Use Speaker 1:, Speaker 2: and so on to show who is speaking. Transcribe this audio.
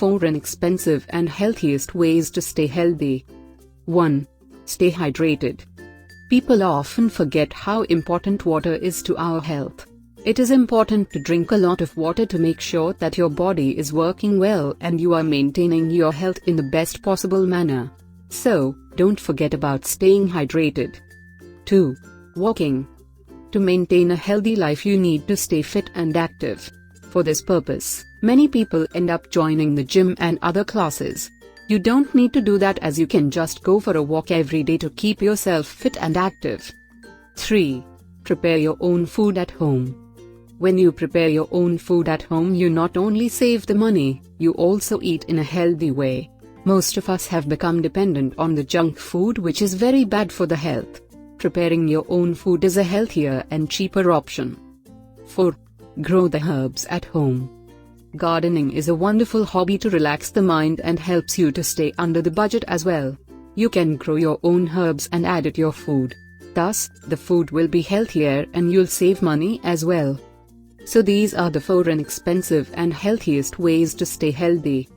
Speaker 1: 4 inexpensive and healthiest ways to stay healthy. 1. Stay hydrated. People often forget how important water is to our health. It is important to drink a lot of water to make sure that your body is working well and you are maintaining your health in the best possible manner. So, don't forget about staying hydrated. 2. Walking. To maintain a healthy life, you need to stay fit and active. For this purpose, many people end up joining the gym and other classes. You don't need to do that, as you can just go for a walk every day to keep yourself fit and active. 3. Prepare your own food at home. When you prepare your own food at home, you not only save the money, you also eat in a healthy way. Most of us have become dependent on the junk food, which is very bad for the health. Preparing your own food is a healthier and cheaper option. 4. Grow the herbs at home. Gardening is a wonderful hobby to relax the mind and helps you to stay under the budget as well. You can grow your own herbs and add it to your food. Thus, the food will be healthier and you'll save money as well. So these are the 4 inexpensive and healthiest ways to stay healthy.